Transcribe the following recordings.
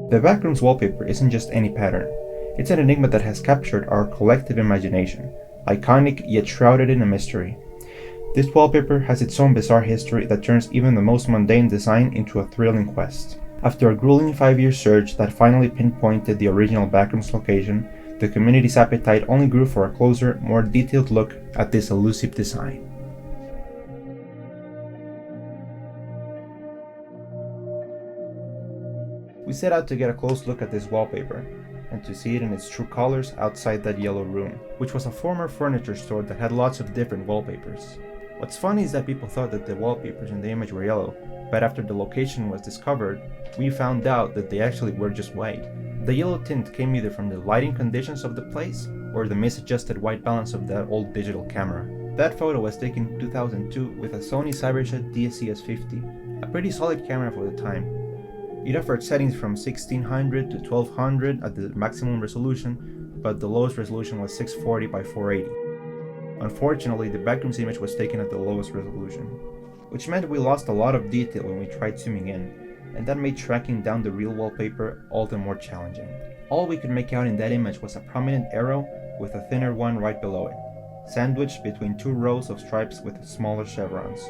The Backrooms wallpaper isn't just any pattern. It's an enigma that has captured our collective imagination, iconic yet shrouded in a mystery. This wallpaper has its own bizarre history that turns even the most mundane design into a thrilling quest. After a grueling 5-year search that finally pinpointed the original Backrooms location, the community's appetite only grew for a closer, more detailed look at this elusive design. We set out to get a close look at this wallpaper, and to see it in its true colors outside that yellow room, which was a former furniture store that had lots of different wallpapers. What's funny is that people thought that the wallpapers in the image were yellow, but after the location was discovered, we found out that they actually were just white. The yellow tint came either from the lighting conditions of the place, or the misadjusted white balance of that old digital camera. That photo was taken in 2002 with a Sony Cybershot DSC-S50, a pretty solid camera for the time. It offered settings from 1600 to 1200 at the maximum resolution, but the lowest resolution was 640 by 480. Unfortunately, the Backrooms image was taken at the lowest resolution, which meant we lost a lot of detail when we tried zooming in, and that made tracking down the real wallpaper all the more challenging. All we could make out in that image was a prominent arrow with a thinner one right below it, sandwiched between two rows of stripes with smaller chevrons.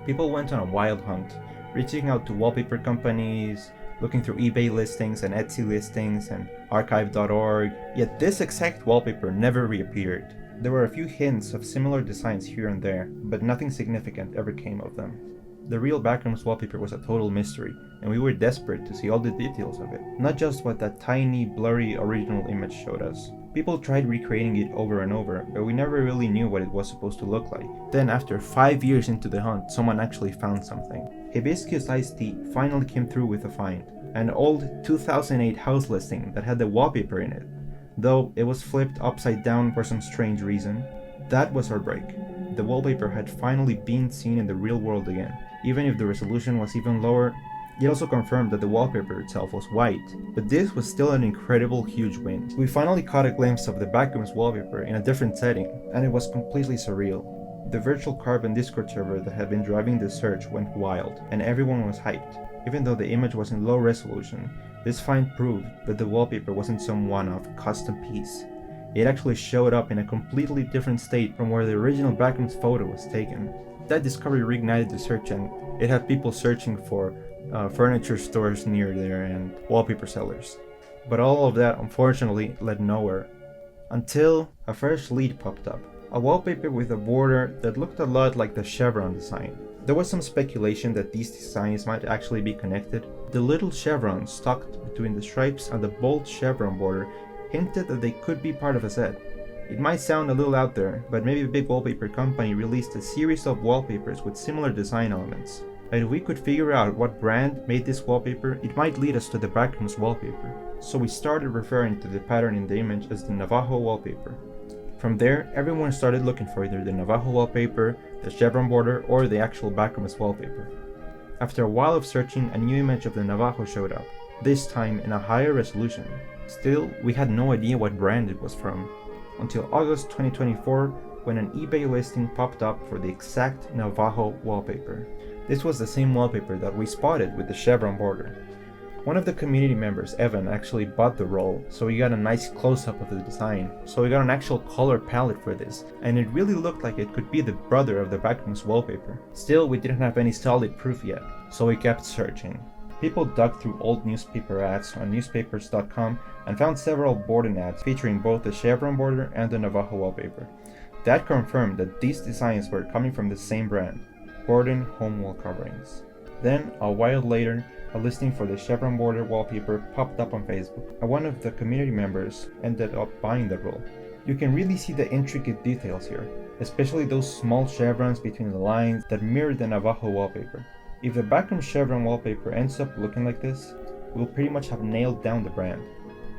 People went on a wild hunt, reaching out to wallpaper companies, looking through eBay listings and Etsy listings and archive.org, yet this exact wallpaper never reappeared. There were a few hints of similar designs here and there, but nothing significant ever came of them. The real Backrooms wallpaper was a total mystery, and we were desperate to see all the details of it, not just what that tiny, blurry original image showed us. People tried recreating it over and over, but we never really knew what it was supposed to look like. Then after 5 years into the hunt, someone actually found something. Hibiscus Iced Tea finally came through with a find, an old 2008 house listing that had the wallpaper in it, though it was flipped upside down for some strange reason. That was our break. The wallpaper had finally been seen in the real world again. Even if the resolution was even lower, it also confirmed that the wallpaper itself was white, but this was still an incredible huge win. We finally caught a glimpse of the Backrooms wallpaper in a different setting, and it was completely surreal. The virtual carbon Discord server that had been driving the search went wild, and everyone was hyped. Even though the image was in low resolution, this find proved that the wallpaper wasn't some one-off custom piece. It actually showed up in a completely different state from where the original Backrooms photo was taken. That discovery reignited the search, and it had people searching for furniture stores near there and wallpaper sellers. But all of that unfortunately led nowhere, until a fresh lead popped up. A wallpaper with a border that looked a lot like the chevron design. There was some speculation that these designs might actually be connected. The little chevrons tucked between the stripes and the bold chevron border hinted that they could be part of a set. It might sound a little out there, but maybe a big wallpaper company released a series of wallpapers with similar design elements. And if we could figure out what brand made this wallpaper, it might lead us to the Backrooms wallpaper. So we started referring to the pattern in the image as the Navajo wallpaper. From there, everyone started looking for either the Navajo wallpaper, the chevron border, or the actual Backrooms wallpaper. After a while of searching, a new image of the Navajo showed up, this time in a higher resolution. Still, we had no idea what brand it was from, until August 2024, when an eBay listing popped up for the exact Navajo wallpaper. This was the same wallpaper that we spotted with the chevron border. One of the community members, Evan, actually bought the roll, so we got a nice close-up of the design. So we got an actual color palette for this, and it really looked like it could be the brother of the Backrooms wallpaper. Still, we didn't have any solid proof yet, so we kept searching. People dug through old newspaper ads on newspapers.com and found several Borden ads featuring both the chevron border and the Navajo wallpaper. That confirmed that these designs were coming from the same brand, Borden Home Wall Coverings. Then, a while later, a listing for the chevron border wallpaper popped up on Facebook, and one of the community members ended up buying the roll. You can really see the intricate details here, especially those small chevrons between the lines that mirror the Navajo wallpaper. If the Backrooms chevron wallpaper ends up looking like this, we'll pretty much have nailed down the brand.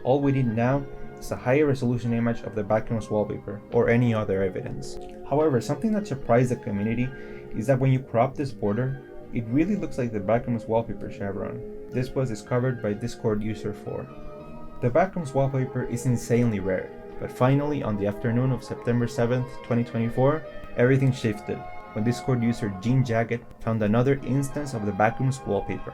All we need now is a higher resolution image of the Backrooms wallpaper, or any other evidence. However, something that surprised the community is that when you crop this border, it really looks like the Backrooms wallpaper chevron. This was discovered by Discord user 4. The Backrooms wallpaper is insanely rare, but finally on the afternoon of September 7th, 2024, everything shifted when Discord user Gene Jagged found another instance of the Backrooms wallpaper.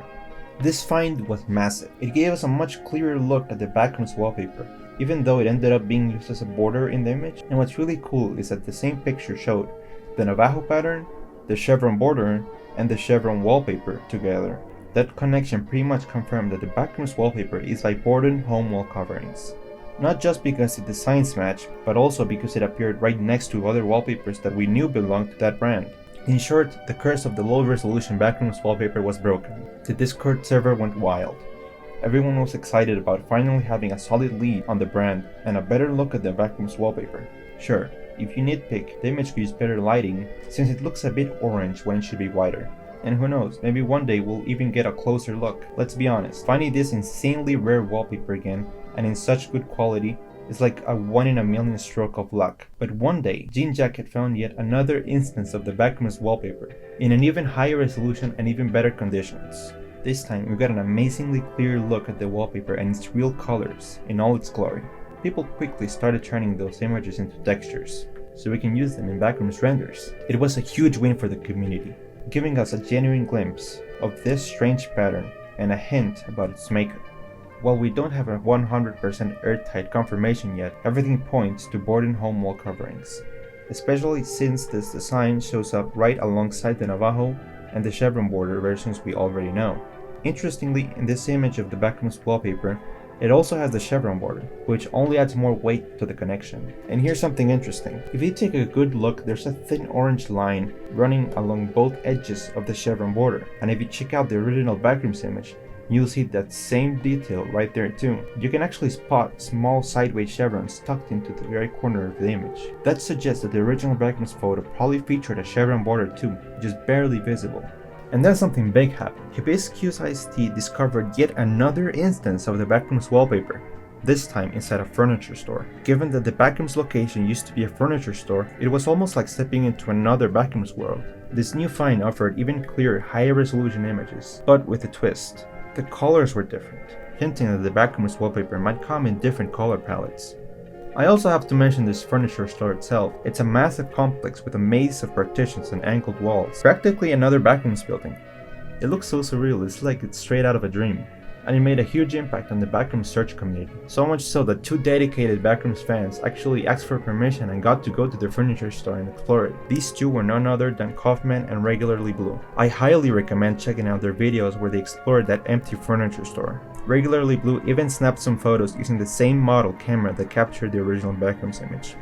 This find was massive. It gave us a much clearer look at the Backrooms wallpaper, even though it ended up being used as a border in the image. And what's really cool is that the same picture showed the Navajo pattern, the chevron border, and the chevron wallpaper together. That connection pretty much confirmed that the Backrooms wallpaper is by Borden home wall coverings. Not just because the designs match, but also because it appeared right next to other wallpapers that we knew belonged to that brand. In short, the curse of the low-resolution Backrooms wallpaper was broken. The Discord server went wild. Everyone was excited about finally having a solid lead on the brand and a better look at the Backrooms wallpaper. Sure, if you nitpick, the image could use better lighting since it looks a bit orange when it should be whiter. And who knows, maybe one day we'll even get a closer look. Let's be honest, finding this insanely rare wallpaper again and in such good quality is like a 1 in a million stroke of luck. But one day, Jean Jack had found yet another instance of the Backrooms wallpaper in an even higher resolution and even better conditions. This time, we got an amazingly clear look at the wallpaper and its real colors in all its glory. People quickly started turning those images into textures, so we can use them in Backrooms renders. It was a huge win for the community, giving us a genuine glimpse of this strange pattern and a hint about its maker. While we don't have a 100% airtight confirmation yet, everything points to Borden home wall coverings, especially since this design shows up right alongside the Navajo and the chevron border versions we already know. Interestingly, in this image of the Backrooms wallpaper, it also has the chevron border, which only adds more weight to the connection. And here's something interesting. If you take a good look, there's a thin orange line running along both edges of the chevron border. And if you check out the original Backrooms image, you'll see that same detail right there too. You can actually spot small sideways chevrons tucked into the very corner of the image. That suggests that the original Backrooms photo probably featured a chevron border too, just barely visible. And then something big happened. Hibiscus Iced Tea discovered yet another instance of the Backrooms wallpaper, this time inside a furniture store. Given that the Backrooms location used to be a furniture store, it was almost like stepping into another Backrooms world. This new find offered even clearer, higher resolution images, but with a twist. The colors were different, hinting that the Backrooms wallpaper might come in different color palettes. I also have to mention this furniture store itself. It's a massive complex with a maze of partitions and angled walls, practically another Backrooms building. It looks so surreal, it's like it's straight out of a dream. And it made a huge impact on the Backrooms search community, so much so that 2 dedicated Backrooms fans actually asked for permission and got to go to the furniture store and explore it. These 2 were none other than Kauffman and RegularlyBlue. I highly recommend checking out their videos where they explored that empty furniture store. RegularlyBlue even snapped some photos using the same model camera that captured the original Backrooms image,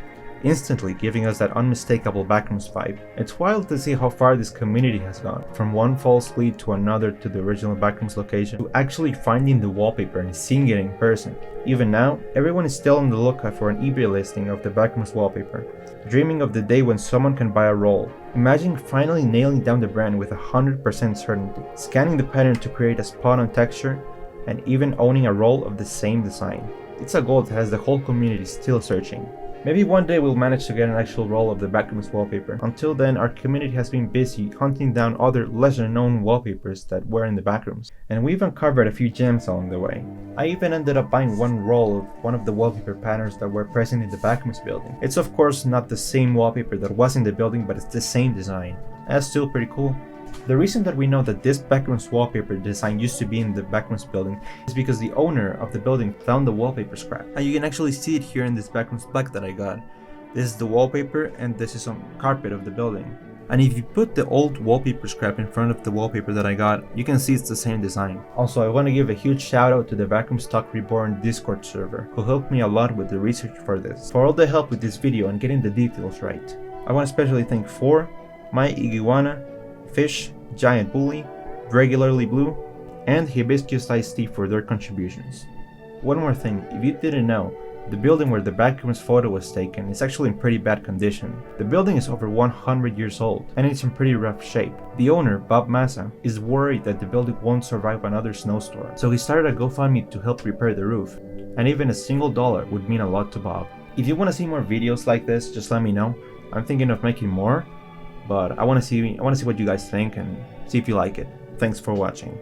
instantly giving us that unmistakable Backrooms vibe. It's wild to see how far this community has gone, from one false lead to another to the original Backrooms location, to actually finding the wallpaper and seeing it in person. Even now, everyone is still on the lookout for an eBay listing of the Backrooms wallpaper, dreaming of the day when someone can buy a roll. Imagine finally nailing down the brand with 100% certainty, scanning the pattern to create a spot-on texture, and even owning a roll of the same design. It's a goal that has the whole community still searching. Maybe one day we'll manage to get an actual roll of the Backrooms wallpaper. Until then, our community has been busy hunting down other lesser known wallpapers that were in the Backrooms, and we've uncovered a few gems along the way. I even ended up buying one roll of one of the wallpaper patterns that were present in the Backrooms building. It's of course not the same wallpaper that was in the building, but it's the same design. That's still pretty cool. The reason that we know that this Backrooms wallpaper design used to be in the Backrooms building is because the owner of the building found the wallpaper scrap. And you can actually see it here in this Backrooms plaque that I got. This is the wallpaper and this is some carpet of the building. And if you put the old wallpaper scrap in front of the wallpaper that I got, you can see it's the same design. Also, I want to give a huge shout out to the Backrooms Talk Reborn Discord server, who helped me a lot with the research for this, for all the help with this video and getting the details right. I want to especially thank Myiggywanna, Fish, Giant Bully, RegularlyBlue, and Hibiscus Iced Tea for their contributions. One more thing, if you didn't know, the building where the Backrooms photo was taken is actually in pretty bad condition. The building is over 100 years old, and it's in pretty rough shape. The owner, Bob Massa, is worried that the building won't survive another snowstorm, so he started a GoFundMe to help repair the roof, and even a single dollar would mean a lot to Bob. If you want to see more videos like this, just let me know. I'm thinking of making more, but I want to see what you guys think and see if you like it. Thanks for watching.